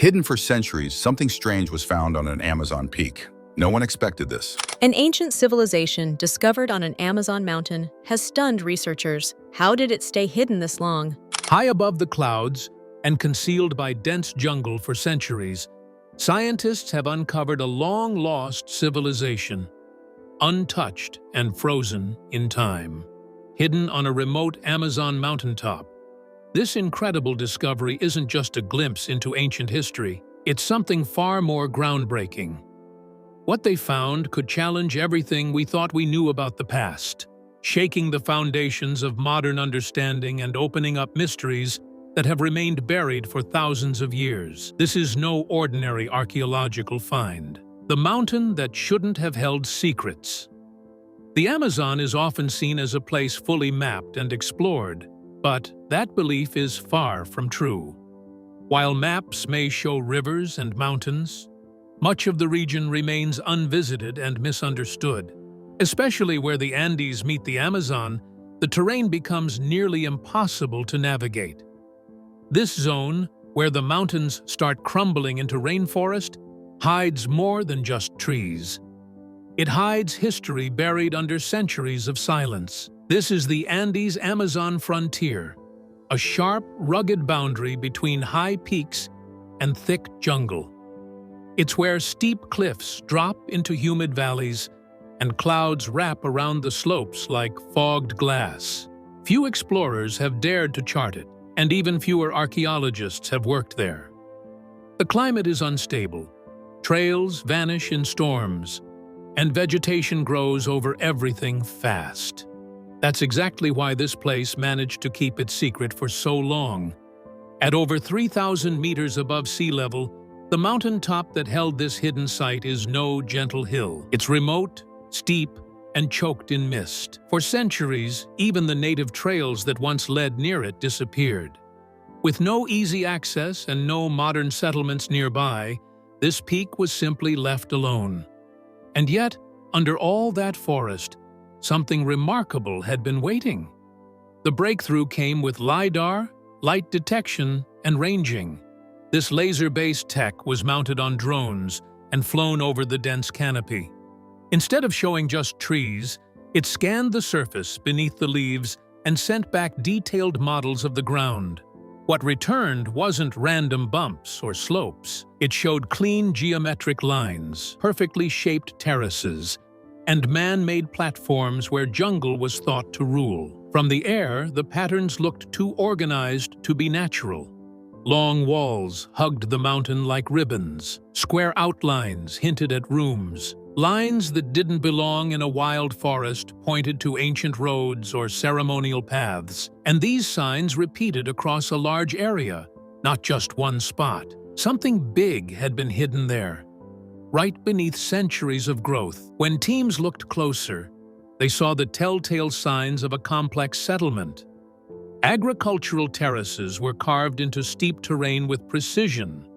Hidden for centuries, something strange was found on an Amazon peak. No one expected this. An ancient civilization discovered on an Amazon mountain has stunned researchers. How did it stay hidden this long? High above the clouds and concealed by dense jungle for centuries, scientists have uncovered a long-lost civilization, untouched and frozen in time, hidden on a remote Amazon mountaintop. This incredible discovery isn't just a glimpse into ancient history, it's something far more groundbreaking. What they found could challenge everything we thought we knew about the past, shaking the foundations of modern understanding and opening up mysteries that have remained buried for thousands of years. This is no ordinary archaeological find. The mountain that shouldn't have held secrets. The Amazon is often seen as a place fully mapped and explored, but that belief is far from true. While maps may show rivers and mountains, much of the region remains unvisited and misunderstood. Especially where the Andes meet the Amazon, the terrain becomes nearly impossible to navigate. This zone, where the mountains start crumbling into rainforest, hides more than just trees. It hides history buried under centuries of silence. This is the Andes-Amazon frontier, a sharp, rugged boundary between high peaks and thick jungle. It's where steep cliffs drop into humid valleys and clouds wrap around the slopes like fogged glass. Few explorers have dared to chart it, and even fewer archaeologists have worked there. The climate is unstable. Trails vanish in storms, and vegetation grows over everything fast. That's exactly why this place managed to keep its secret for so long. At over 3,000 meters above sea level, the mountaintop that held this hidden site is no gentle hill. It's remote, steep, and choked in mist. For centuries, even the native trails that once led near it disappeared. With no easy access and no modern settlements nearby, this peak was simply left alone. And yet, under all that forest, something remarkable had been waiting. The breakthrough came with LiDAR, light detection, and ranging. This laser-based tech was mounted on drones and flown over the dense canopy. Instead of showing just trees, it scanned the surface beneath the leaves and sent back detailed models of the ground. What returned wasn't random bumps or slopes. It showed clean geometric lines, perfectly shaped terraces, and man-made platforms where jungle was thought to rule. From the air, the patterns looked too organized to be natural. Long walls hugged the mountain like ribbons. Square outlines hinted at rooms. Lines that didn't belong in a wild forest pointed to ancient roads or ceremonial paths. And these signs repeated across a large area, not just one spot. Something big had been hidden there, right beneath centuries of growth. When teams looked closer, they saw the telltale signs of a complex settlement. Agricultural terraces were carved into steep terrain with precision,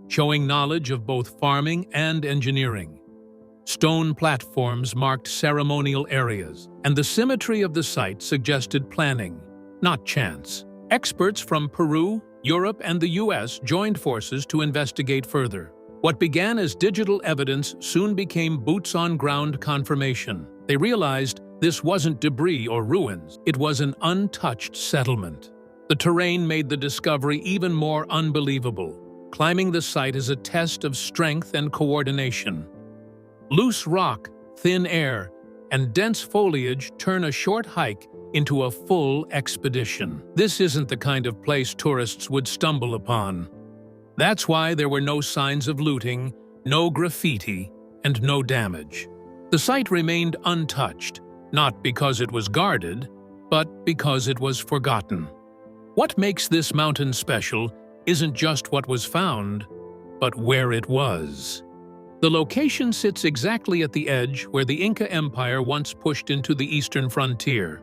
showing knowledge of both farming and engineering. Stone platforms marked ceremonial areas, and the symmetry of the site suggested planning, not chance. Experts from Peru, Europe, and the US joined forces to investigate further. What began as digital evidence soon became boots-on-ground confirmation. They realized this wasn't debris or ruins, it was an untouched settlement. The terrain made the discovery even more unbelievable. Climbing the site is a test of strength and coordination. Loose rock, thin air, and dense foliage turn a short hike into a full expedition. This isn't the kind of place tourists would stumble upon. That's why there were no signs of looting, no graffiti, and no damage. The site remained untouched, not because it was guarded, but because it was forgotten. What makes this mountain special isn't just what was found, but where it was. The location sits exactly at the edge where the Inca Empire once pushed into the eastern frontier.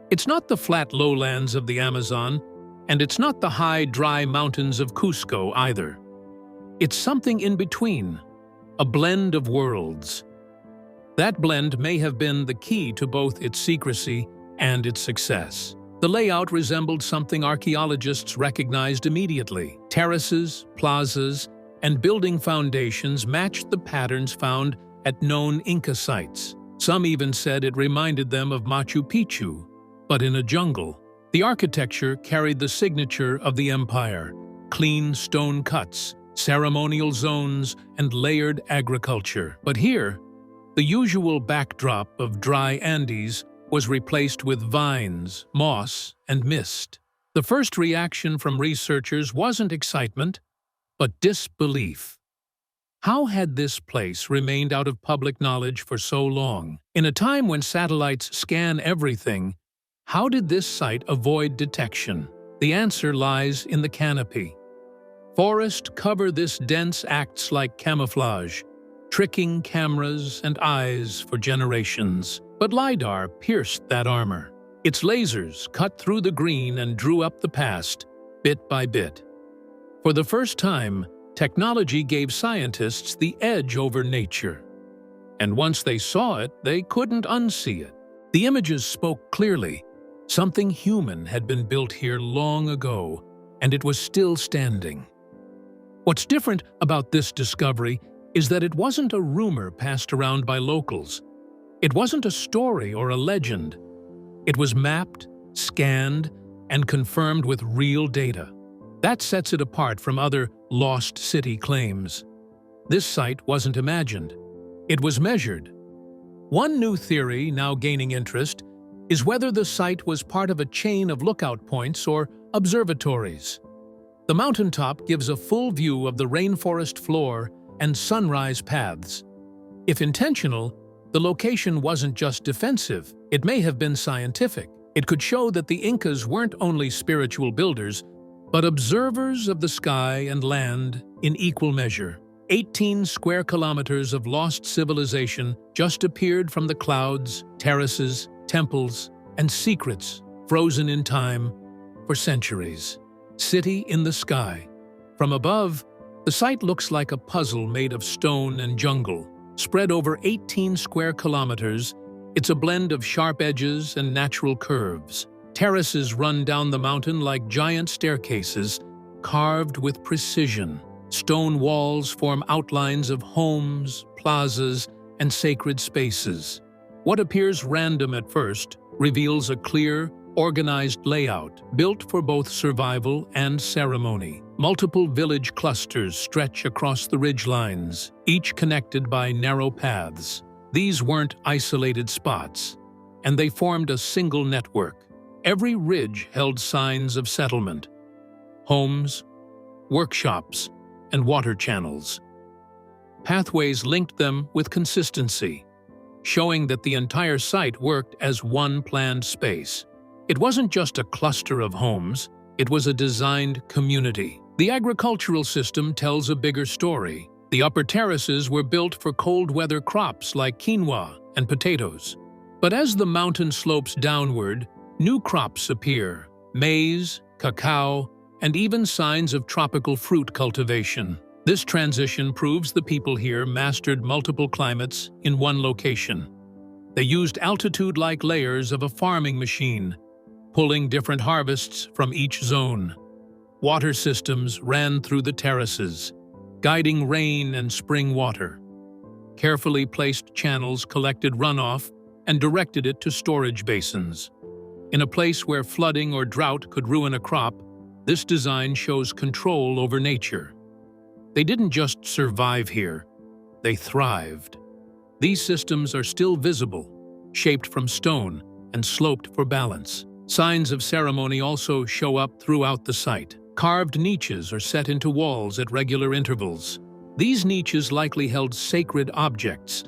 It's not the flat lowlands of the Amazon, and it's not the high, dry mountains of Cusco either. It's something in between, a blend of worlds. That blend may have been the key to both its secrecy and its success. The layout resembled something archaeologists recognized immediately. Terraces, plazas, and building foundations matched the patterns found at known Inca sites. Some even said it reminded them of Machu Picchu, but in a jungle. The architecture carried the signature of the empire: clean stone cuts, ceremonial zones, and layered agriculture. But here, the usual backdrop of dry Andes was replaced with vines, moss, and mist. The first reaction from researchers wasn't excitement, but disbelief. How had this place remained out of public knowledge for so long? In a time when satellites scan everything, how did this site avoid detection? The answer lies in the canopy. Forest cover this dense acts like camouflage, tricking cameras and eyes for generations. But LiDAR pierced that armor. Its lasers cut through the green and drew up the past, bit by bit. For the first time, technology gave scientists the edge over nature. And once they saw it, they couldn't unsee it. The images spoke clearly. Something human had been built here long ago, and it was still standing. What's different about this discovery is that it wasn't a rumor passed around by locals. It wasn't a story or a legend. It was mapped, scanned, and confirmed with real data. That sets it apart from other lost city claims. This site wasn't imagined. It was measured. One new theory, now gaining interest, is whether the site was part of a chain of lookout points or observatories. The mountaintop gives a full view of the rainforest floor and sunrise paths. If intentional, the location wasn't just defensive, it may have been scientific. It could show that the Incas weren't only spiritual builders, but observers of the sky and land in equal measure. 18 square kilometers of lost civilization just appeared from the clouds, terraces, temples, and secrets frozen in time for centuries. City in the sky. From above, the site looks like a puzzle made of stone and jungle. Spread over 18 square kilometers, it's a blend of sharp edges and natural curves. Terraces run down the mountain like giant staircases, carved with precision. Stone walls form outlines of homes, plazas, and sacred spaces. What appears random at first reveals a clear, organized layout, built for both survival and ceremony. Multiple village clusters stretch across the ridgelines, each connected by narrow paths. These weren't isolated spots, and they formed a single network. Every ridge held signs of settlement: homes, workshops, and water channels. Pathways linked them with consistency, showing that the entire site worked as one planned space. It wasn't just a cluster of homes, it was a designed community. The agricultural system tells a bigger story. The upper terraces were built for cold weather crops like quinoa and potatoes. But as the mountain slopes downward, new crops appear: maize, cacao, and even signs of tropical fruit cultivation. This transition proves the people here mastered multiple climates in one location. They used altitude-like layers of a farming machine, pulling different harvests from each zone. Water systems ran through the terraces, guiding rain and spring water. Carefully placed channels collected runoff and directed it to storage basins. In a place where flooding or drought could ruin a crop, this design shows control over nature. They didn't just survive here, they thrived. These systems are still visible, shaped from stone and sloped for balance. Signs of ceremony also show up throughout the site. Carved niches are set into walls at regular intervals. These niches likely held sacred objects,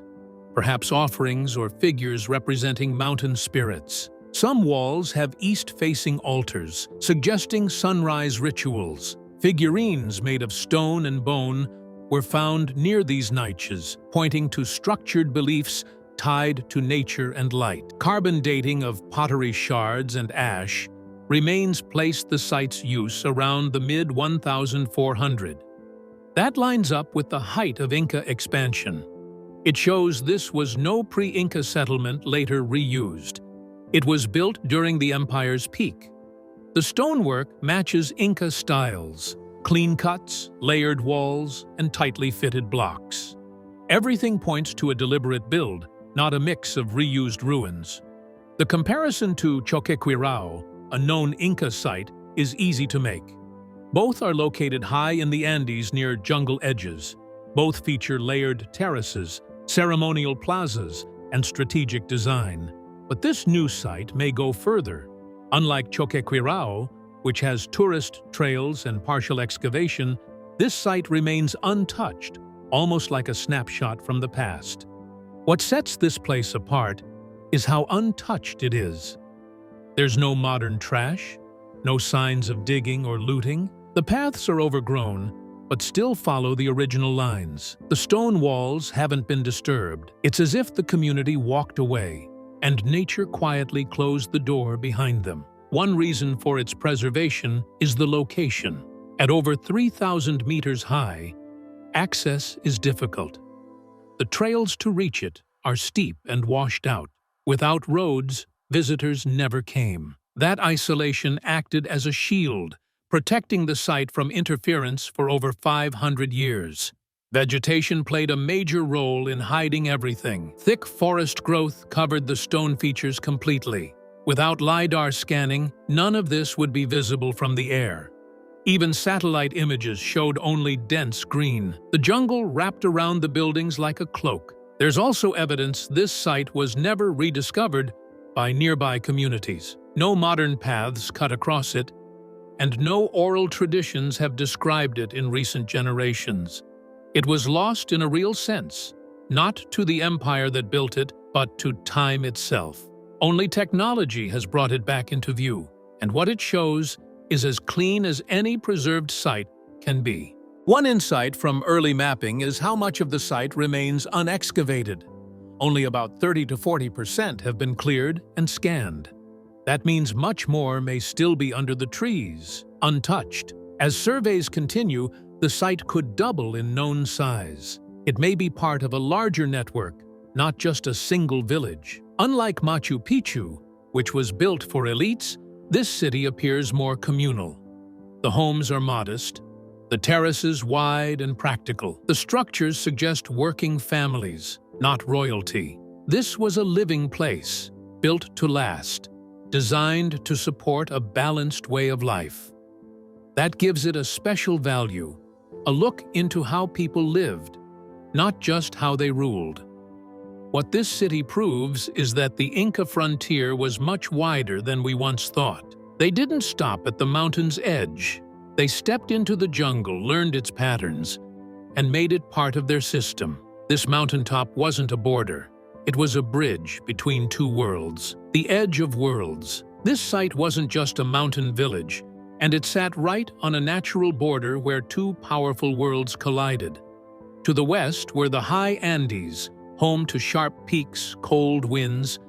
perhaps offerings or figures representing mountain spirits. Some walls have east-facing altars, suggesting sunrise rituals. Figurines made of stone and bone were found near these niches, pointing to structured beliefs tied to nature and light. Carbon dating of pottery shards and ash remains placed the site's use around the mid-1400. That lines up with the height of Inca expansion. It shows this was no pre-Inca settlement later reused. It was built during the empire's peak. The stonework matches Inca styles: clean cuts, layered walls, and tightly fitted blocks. Everything points to a deliberate build, not a mix of reused ruins. The comparison to Choquequirao, a known Inca site, is easy to make. Both are located high in the Andes near jungle edges. Both feature layered terraces, ceremonial plazas, and strategic design. But this new site may go further. Unlike Choquequirao, which has tourist trails and partial excavation, this site remains untouched, almost like a snapshot from the past. What sets this place apart is how untouched it is. There's no modern trash, no signs of digging or looting. The paths are overgrown, but still follow the original lines. The stone walls haven't been disturbed. It's as if the community walked away, and nature quietly closed the door behind them. One reason for its preservation is the location. At over 3,000 meters high, access is difficult. The trails to reach it are steep and washed out. Without roads, visitors never came. That isolation acted as a shield, protecting the site from interference for over 500 years. Vegetation played a major role in hiding everything. Thick forest growth covered the stone features completely. Without LiDAR scanning, none of this would be visible from the air. Even satellite images showed only dense green. The jungle wrapped around the buildings like a cloak. There's also evidence this site was never rediscovered by nearby communities. No modern paths cut across it, and no oral traditions have described it in recent generations. It was lost in a real sense, not to the empire that built it, but to time itself. Only technology has brought it back into view, and what it shows is as clean as any preserved site can be. One insight from early mapping is how much of the site remains unexcavated. Only about 30 to 40% have been cleared and scanned. That means much more may still be under the trees, untouched. As surveys continue, the site could double in known size. It may be part of a larger network, not just a single village. Unlike Machu Picchu, which was built for elites, this city appears more communal. The homes are modest, the terraces wide and practical. The structures suggest working families, not royalty. This was a living place, built to last, designed to support a balanced way of life. That gives it a special value, a look into how people lived, not just how they ruled. What this city proves is that the Inca frontier was much wider than we once thought. They didn't stop at the mountain's edge. They stepped into the jungle, learned its patterns, and made it part of their system. This mountaintop wasn't a border. It was a bridge between two worlds, the edge of worlds. This site wasn't just a mountain village, and it sat right on a natural border where two powerful worlds collided. To the west were the high Andes, home to sharp peaks, cold winds,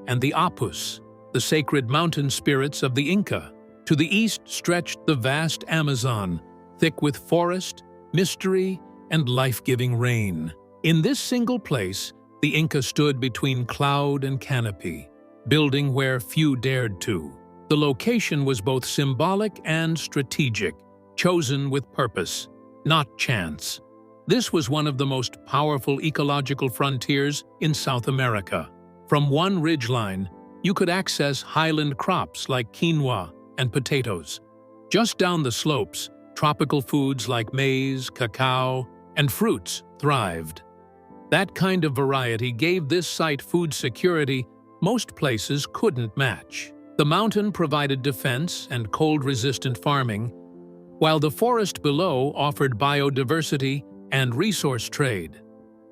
and the outposts, the sacred mountain spirits of the Inca. To the east stretched the vast Amazon, thick with forest, mystery, and life-giving rain. In this single place, the Inca stood between cloud and canopy, building where few dared to. The location was both symbolic and strategic, chosen with purpose, not chance. This was one of the most powerful ecological frontiers in South America. From one ridgeline, you could access highland crops like quinoa and potatoes. Just down the slopes, tropical foods like maize, cacao, and fruits thrived. That kind of variety gave this site food security most places couldn't match. The mountain provided defense and cold-resistant farming, while the forest below offered biodiversity and resource trade.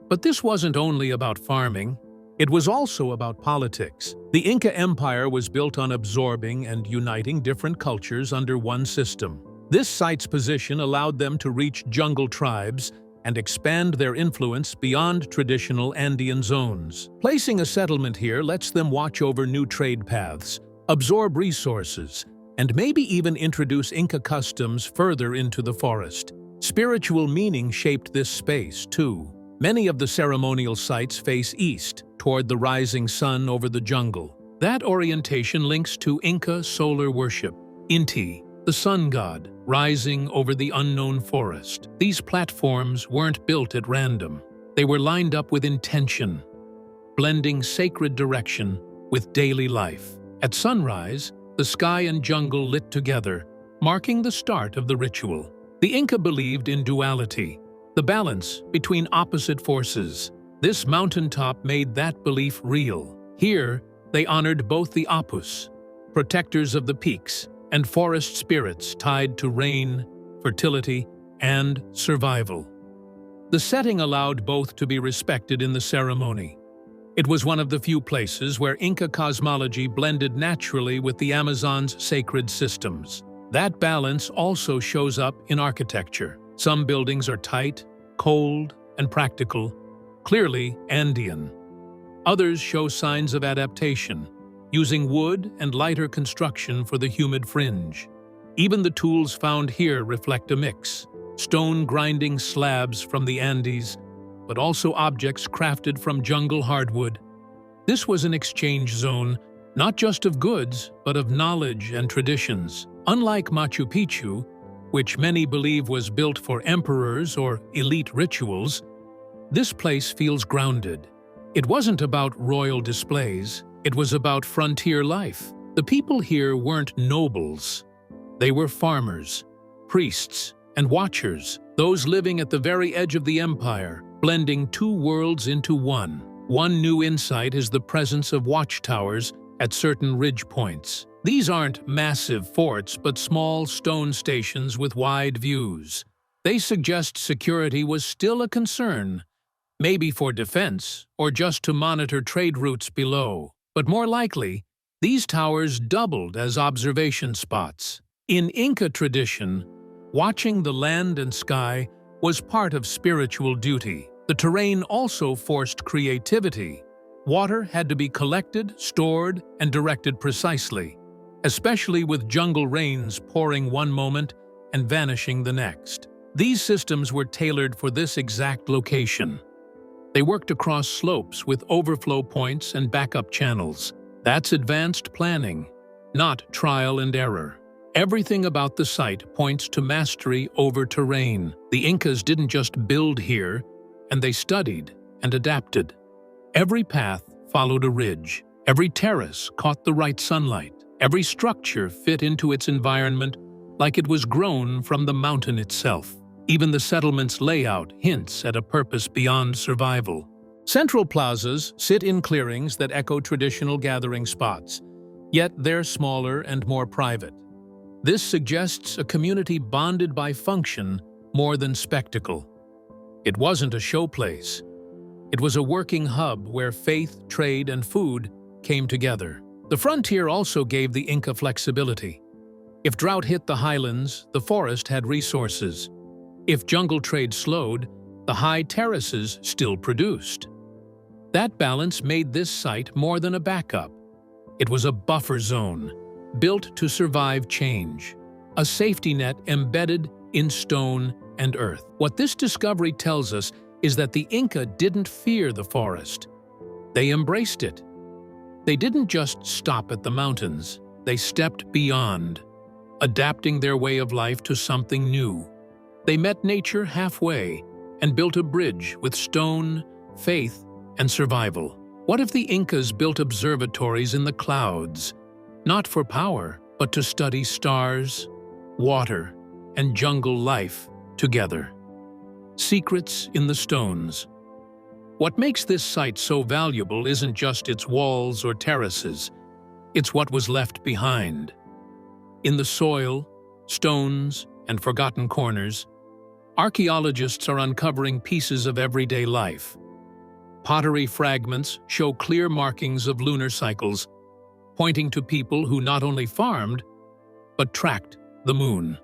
But this wasn't only about farming, it was also about politics. The Inca Empire was built on absorbing and uniting different cultures under one system. This site's position allowed them to reach jungle tribes and expand their influence beyond traditional Andean zones. Placing a settlement here lets them watch over new trade paths, absorb resources, and maybe even introduce Inca customs further into the forest. Spiritual meaning shaped this space, too. Many of the ceremonial sites face east, toward the rising sun over the jungle. That orientation links to Inca solar worship, Inti, the sun god, rising over the unknown forest. These platforms weren't built at random. They were lined up with intention, blending sacred direction with daily life. At sunrise, the sky and jungle lit together, marking the start of the ritual. The Inca believed in duality, the balance between opposite forces. This mountaintop made that belief real. Here, they honored both the Apus, protectors of the peaks, and forest spirits tied to rain, fertility, and survival. The setting allowed both to be respected in the ceremony. It was one of the few places where Inca cosmology blended naturally with the Amazon's sacred systems. That balance also shows up in architecture. Some buildings are tight, cold, and practical, clearly Andean. Others show signs of adaptation, using wood and lighter construction for the humid fringe. Even the tools found here reflect a mix: stone grinding slabs from the Andes, but also objects crafted from jungle hardwood. This was an exchange zone, not just of goods, but of knowledge and traditions. Unlike Machu Picchu, which many believe was built for emperors or elite rituals, this place feels grounded. It wasn't about royal displays, it was about frontier life. The people here weren't nobles. They were farmers, priests, and watchers, those living at the very edge of the empire, blending two worlds into one. One new insight is the presence of watchtowers at certain ridge points. These aren't massive forts, but small stone stations with wide views. They suggest security was still a concern, maybe for defense or just to monitor trade routes below. But more likely, these towers doubled as observation spots. In Inca tradition, watching the land and sky was part of spiritual duty. The terrain also forced creativity. Water had to be collected, stored, and directed precisely, especially with jungle rains pouring one moment and vanishing the next. These systems were tailored for this exact location. They worked across slopes with overflow points and backup channels. That's advanced planning, not trial and error. Everything about the site points to mastery over terrain. The Incas didn't just build here, and they studied and adapted. Every path followed a ridge. Every terrace caught the right sunlight. Every structure fit into its environment like it was grown from the mountain itself. Even the settlement's layout hints at a purpose beyond survival. Central plazas sit in clearings that echo traditional gathering spots, yet they're smaller and more private. This suggests a community bonded by function more than spectacle. It wasn't a showplace. It was a working hub where faith, trade, and food came together. The frontier also gave the Inca flexibility. If drought hit the highlands, the forest had resources. If jungle trade slowed, the high terraces still produced. That balance made this site more than a backup. It was a buffer zone, built to survive change, a safety net embedded in stone and earth. What this discovery tells us is that the Inca didn't fear the forest. They embraced it. They didn't just stop at the mountains. They stepped beyond, adapting their way of life to something new. They met nature halfway and built a bridge with stone, faith, and survival. What if the Incas built observatories in the clouds, not for power, but to study stars, water, and jungle life together? Secrets in the stones. What makes this site so valuable isn't just its walls or terraces, it's what was left behind. In the soil, stones, and forgotten corners, archaeologists are uncovering pieces of everyday life. Pottery fragments show clear markings of lunar cycles, pointing to people who not only farmed, but tracked the moon.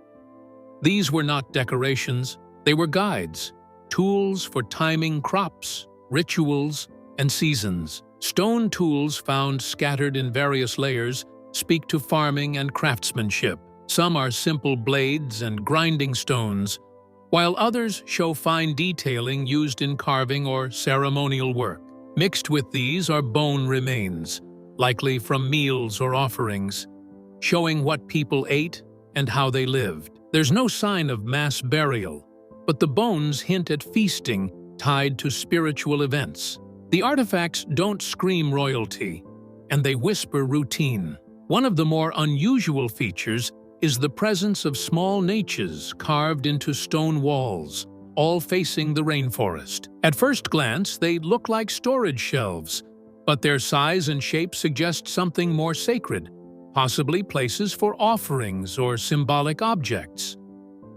These were not decorations, they were guides, tools for timing crops, rituals, and seasons. Stone tools found scattered in various layers speak to farming and craftsmanship. Some are simple blades and grinding stones, while others show fine detailing used in carving or ceremonial work. Mixed with these are bone remains, likely from meals or offerings, showing what people ate and how they lived. There's no sign of mass burial, but the bones hint at feasting tied to spiritual events. The artifacts don't scream royalty, and they whisper routine. One of the more unusual features is the presence of small niches carved into stone walls, all facing the rainforest. At first glance, they look like storage shelves, but their size and shape suggest something more sacred, possibly places for offerings or symbolic objects.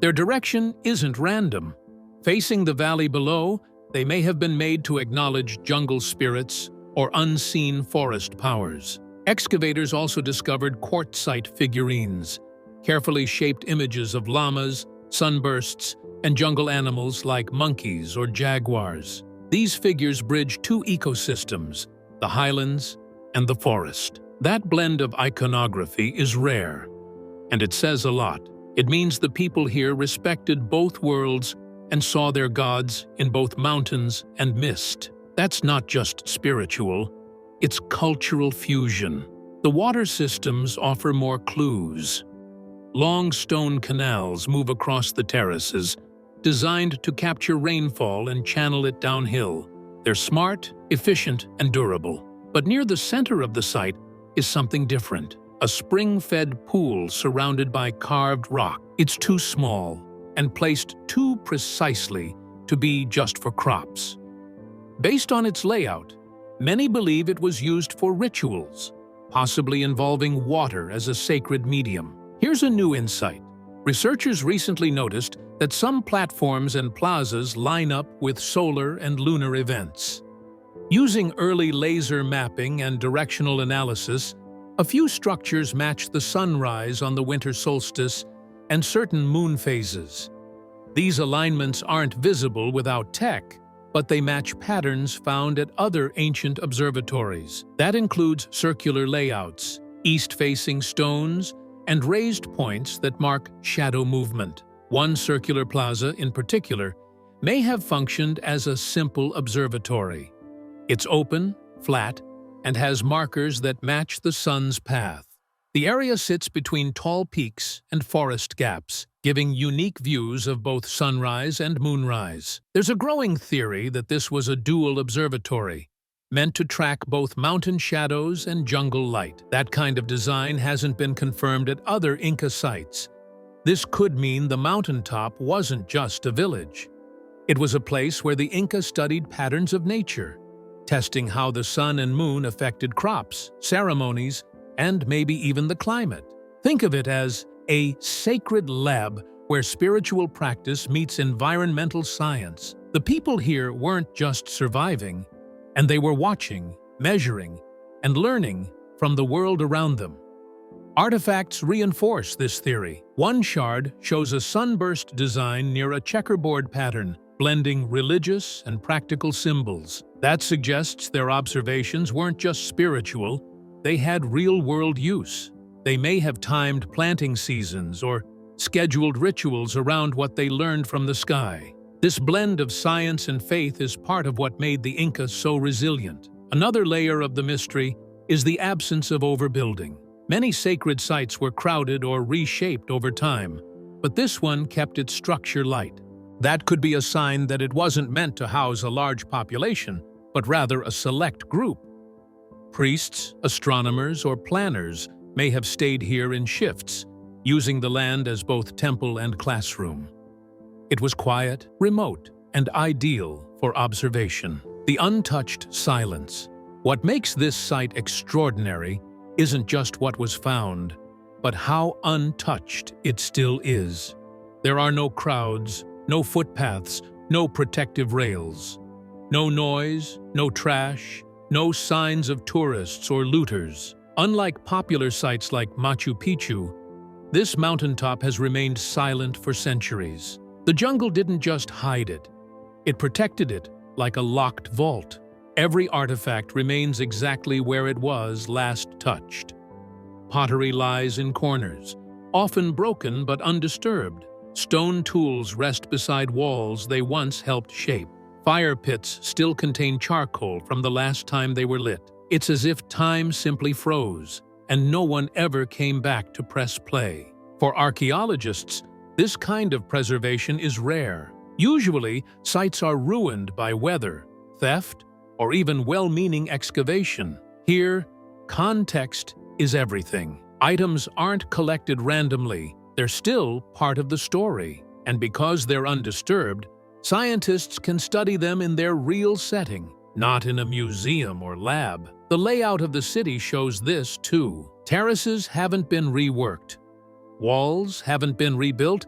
Their direction isn't random. Facing the valley below, they may have been made to acknowledge jungle spirits or unseen forest powers. Excavators also discovered quartzite figurines, carefully shaped images of llamas, sunbursts, and jungle animals like monkeys or jaguars. These figures bridge two ecosystems, the highlands and the forest. That blend of iconography is rare, and it says a lot. It means the people here respected both worlds and saw their gods in both mountains and mist. That's not just spiritual, it's cultural fusion. The water systems offer more clues. Long stone canals move across the terraces, designed to capture rainfall and channel it downhill. They're smart, efficient, and durable. But near the center of the site is something different. A spring-fed pool surrounded by carved rock. It's too small and placed too precisely to be just for crops. Based on its layout, many believe it was used for rituals, possibly involving water as a sacred medium. Here's a new insight. Researchers recently noticed that some platforms and plazas line up with solar and lunar events. Using early laser mapping and directional analysis, a few structures match the sunrise on the winter solstice and certain moon phases. These alignments aren't visible without tech, but they match patterns found at other ancient observatories. That includes circular layouts, east-facing stones, and raised points that mark shadow movement. One circular plaza, in particular, may have functioned as a simple observatory. It's open, flat, and has markers that match the sun's path. The area sits between tall peaks and forest gaps, giving unique views of both sunrise and moonrise. There's a growing theory that this was a dual observatory, meant to track both mountain shadows and jungle light. That kind of design hasn't been confirmed at other Inca sites. This could mean the mountaintop wasn't just a village. It was a place where the Inca studied patterns of nature, testing how the sun and moon affected crops, ceremonies, and maybe even the climate. Think of it as a sacred lab where spiritual practice meets environmental science. The people here weren't just surviving, and they were watching, measuring, and learning from the world around them. Artifacts reinforce this theory. One shard shows a sunburst design near a checkerboard pattern, blending religious and practical symbols. That suggests their observations weren't just spiritual, they had real-world use. They may have timed planting seasons or scheduled rituals around what they learned from the sky. This blend of science and faith is part of what made the Inca so resilient. Another layer of the mystery is the absence of overbuilding. Many sacred sites were crowded or reshaped over time, but this one kept its structure light. That could be a sign that it wasn't meant to house a large population, but rather a select group. Priests, astronomers, or planners may have stayed here in shifts, using the land as both temple and classroom. It was quiet, remote, and ideal for observation. The untouched silence. What makes this site extraordinary isn't just what was found, but how untouched it still is. There are no crowds, no footpaths, no protective rails. No noise, no trash, no signs of tourists or looters. Unlike popular sites like Machu Picchu, this mountaintop has remained silent for centuries. The jungle didn't just hide it. It protected it like a locked vault. Every artifact remains exactly where it was last touched. Pottery lies in corners, often broken but undisturbed. Stone tools rest beside walls they once helped shape. Fire pits still contain charcoal from the last time they were lit. It's as if time simply froze, and no one ever came back to press play. For archaeologists, this kind of preservation is rare. Usually, sites are ruined by weather, theft, or even well-meaning excavation. Here, context is everything. Items aren't collected randomly, they're still part of the story. And because they're undisturbed, scientists can study them in their real setting, not in a museum or lab. The layout of the city shows this too. Terraces haven't been reworked, walls haven't been rebuilt,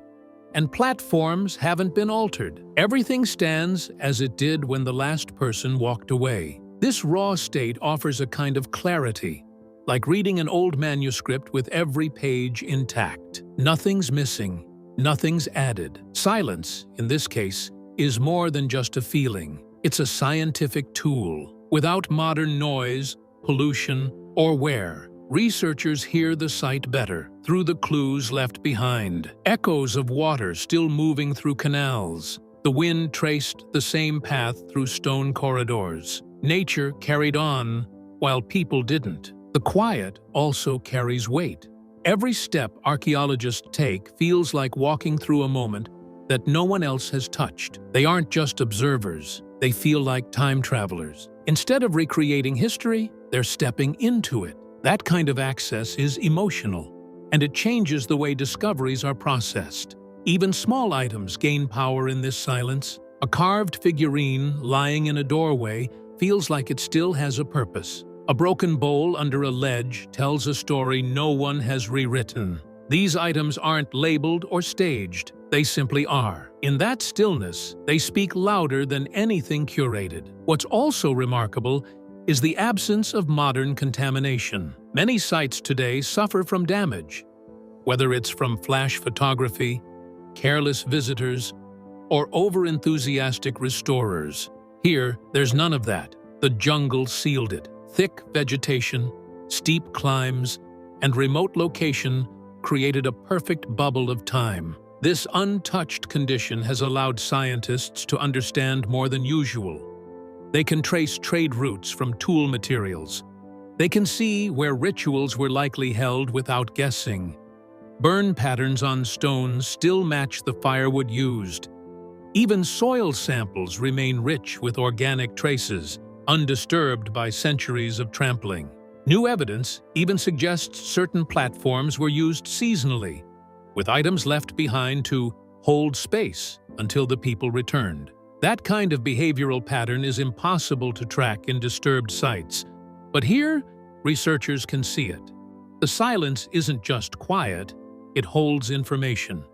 and platforms haven't been altered. Everything stands as it did when the last person walked away. This raw state offers a kind of clarity, like reading an old manuscript with every page intact. Nothing's missing, nothing's added. Silence, in this case, is more than just a feeling. It's a scientific tool. Without modern noise, pollution, or wear, researchers hear the site better through the clues left behind. Echoes of water still moving through canals. The wind traced the same path through stone corridors. Nature carried on while people didn't. The quiet also carries weight. Every step archaeologists take feels like walking through a moment that no one else has touched. They aren't just observers. They feel like time travelers. Instead of recreating history, they're stepping into it. That kind of access is emotional, and it changes the way discoveries are processed. Even small items gain power in this silence. A carved figurine lying in a doorway feels like it still has a purpose. A broken bowl under a ledge tells a story no one has rewritten. These items aren't labeled or staged. They simply are. In that stillness, they speak louder than anything curated. What's also remarkable is the absence of modern contamination. Many sites today suffer from damage, whether it's from flash photography, careless visitors, or over-enthusiastic restorers. Here, there's none of that. The jungle sealed it. Thick vegetation, steep climbs, and remote location created a perfect bubble of time. This untouched condition has allowed scientists to understand more than usual. They can trace trade routes from tool materials. They can see where rituals were likely held without guessing. Burn patterns on stones still match the firewood used. Even soil samples remain rich with organic traces, undisturbed by centuries of trampling. New evidence even suggests certain platforms were used seasonally, with items left behind to hold space until the people returned. That kind of behavioral pattern is impossible to track in disturbed sites, but here, researchers can see it. The silence isn't just quiet, it holds information.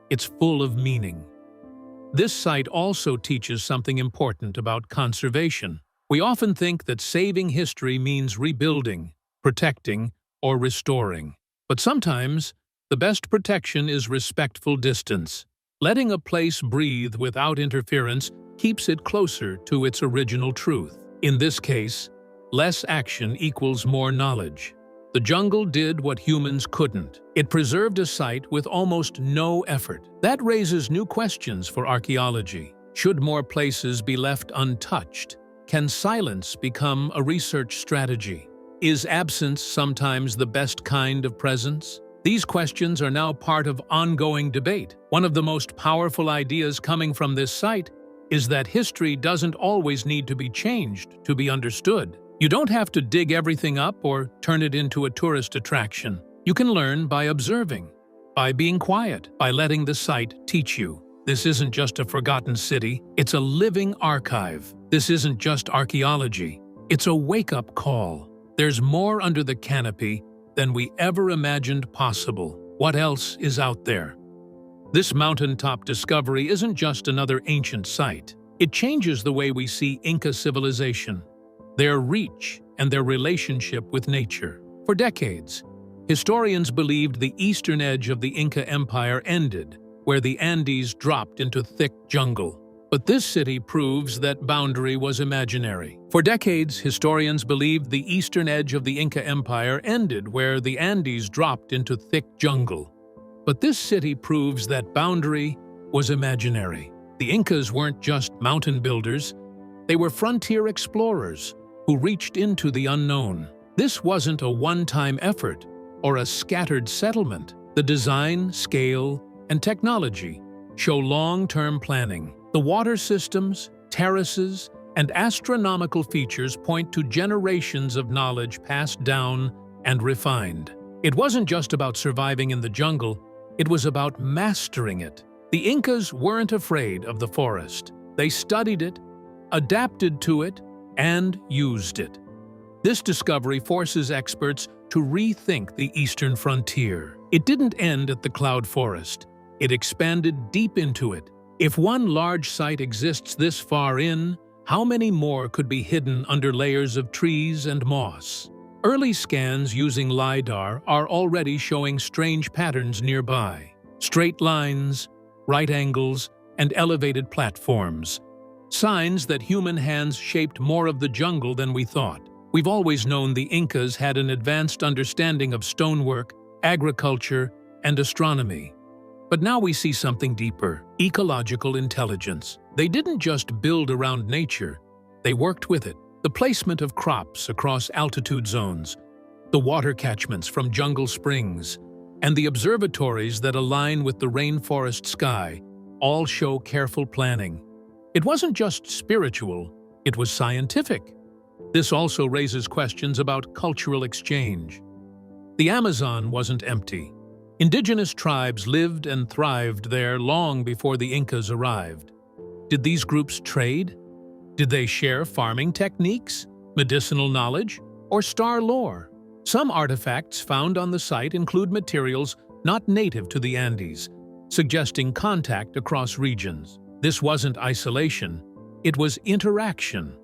It's full of meaning. This site also teaches something important about conservation. We often think that saving history means rebuilding, protecting, or restoring. But sometimes, the best protection is respectful distance. Letting a place breathe without interference keeps it closer to its original truth. In this case, less action equals more knowledge. The jungle did what humans couldn't. It preserved a site with almost no effort. That raises new questions for archaeology. Should more places be left untouched? Can silence become a research strategy? Is absence sometimes the best kind of presence? These questions are now part of ongoing debate. One of the most powerful ideas coming from this site is that history doesn't always need to be changed to be understood. You don't have to dig everything up or turn it into a tourist attraction. You can learn by observing, by being quiet, by letting the site teach you. This isn't just a forgotten city, it's a living archive. This isn't just archaeology, it's a wake-up call. There's more under the canopy than we ever imagined possible. What else is out there? This mountaintop discovery isn't just another ancient site. It changes the way we see Inca civilization, their reach, and their relationship with nature. For decades, historians believed the eastern edge of the Inca Empire ended, where the Andes dropped into thick jungle. But this city proves that boundary was imaginary. For decades, historians believed the eastern edge of the Inca Empire ended where the Andes dropped into thick jungle. But this city proves that boundary was imaginary. The Incas weren't just mountain builders, they were frontier explorers who reached into the unknown. This wasn't a one-time effort or a scattered settlement. The design, scale, and technology show long-term planning. The water systems, terraces, and astronomical features point to generations of knowledge passed down and refined. It wasn't just about surviving in the jungle, it was about mastering it. The Incas weren't afraid of the forest. They studied it, adapted to it, and used it. This discovery forces experts to rethink the eastern frontier. It didn't end at the cloud forest. It expanded deep into it. If one large site exists this far in, how many more could be hidden under layers of trees and moss? Early scans using LiDAR are already showing strange patterns nearby. Straight lines, right angles, and elevated platforms. Signs that human hands shaped more of the jungle than we thought. We've always known the Incas had an advanced understanding of stonework, agriculture, and astronomy. But now we see something deeper: ecological intelligence. They didn't just build around nature, they worked with it. The placement of crops across altitude zones, the water catchments from jungle springs, and the observatories that align with the rainforest sky all show careful planning. It wasn't just spiritual, it was scientific. This also raises questions about cultural exchange. The Amazon wasn't empty. Indigenous tribes lived and thrived there long before the Incas arrived. Did these groups trade? Did they share farming techniques, medicinal knowledge, or star lore? Some artifacts found on the site include materials not native to the Andes, suggesting contact across regions. This wasn't isolation, it was interaction.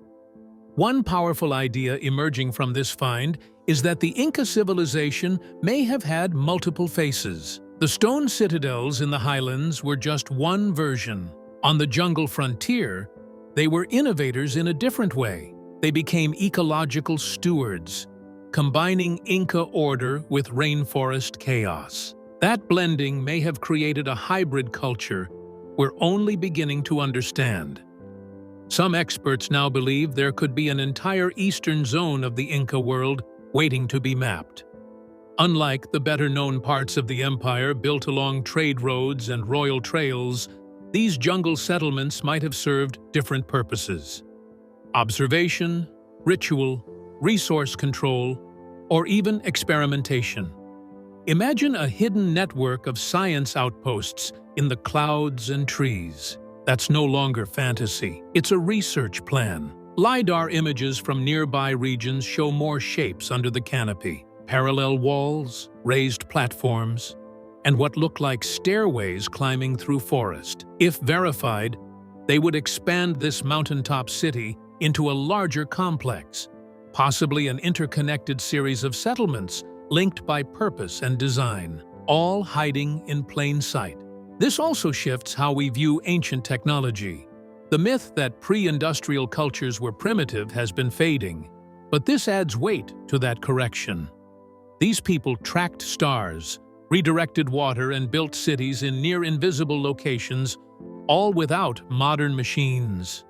One powerful idea emerging from this find is that the Inca civilization may have had multiple faces. The stone citadels in the highlands were just one version. On the jungle frontier, they were innovators in a different way. They became ecological stewards, combining Inca order with rainforest chaos. That blending may have created a hybrid culture we're only beginning to understand. Some experts now believe there could be an entire eastern zone of the Inca world waiting to be mapped. Unlike the better-known parts of the empire built along trade roads and royal trails, these jungle settlements might have served different purposes: observation, ritual, resource control, or even experimentation. Imagine a hidden network of science outposts in the clouds and trees. That's no longer fantasy, it's a research plan. LiDAR images from nearby regions show more shapes under the canopy: parallel walls, raised platforms, and what look like stairways climbing through forest. If verified, they would expand this mountaintop city into a larger complex, possibly an interconnected series of settlements linked by purpose and design, all hiding in plain sight. This also shifts how we view ancient technology. The myth that pre-industrial cultures were primitive has been fading, but this adds weight to that correction. These people tracked stars, redirected water, and built cities in near-invisible locations, all without modern machines.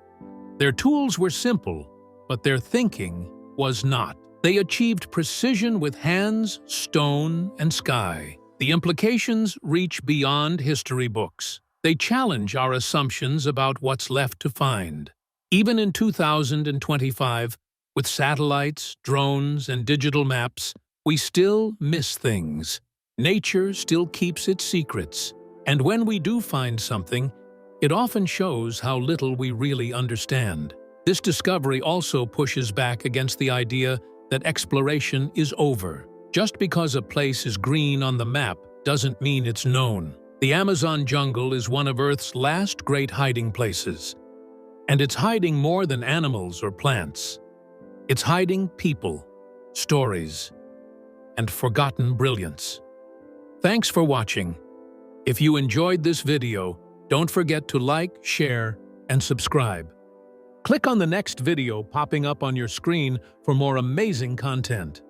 Their tools were simple, but their thinking was not. They achieved precision with hands, stone, and sky. The implications reach beyond history books. They challenge our assumptions about what's left to find. Even in 2025, with satellites, drones, and digital maps, we still miss things. Nature still keeps its secrets. And when we do find something, it often shows how little we really understand. This discovery also pushes back against the idea that exploration is over. Just because a place is green on the map doesn't mean it's known. The Amazon jungle is one of Earth's last great hiding places. And it's hiding more than animals or plants. It's hiding people, stories, and forgotten brilliance. Thanks for watching. If you enjoyed this video, don't forget to like, share, and subscribe. Click on the next video popping up on your screen for more amazing content.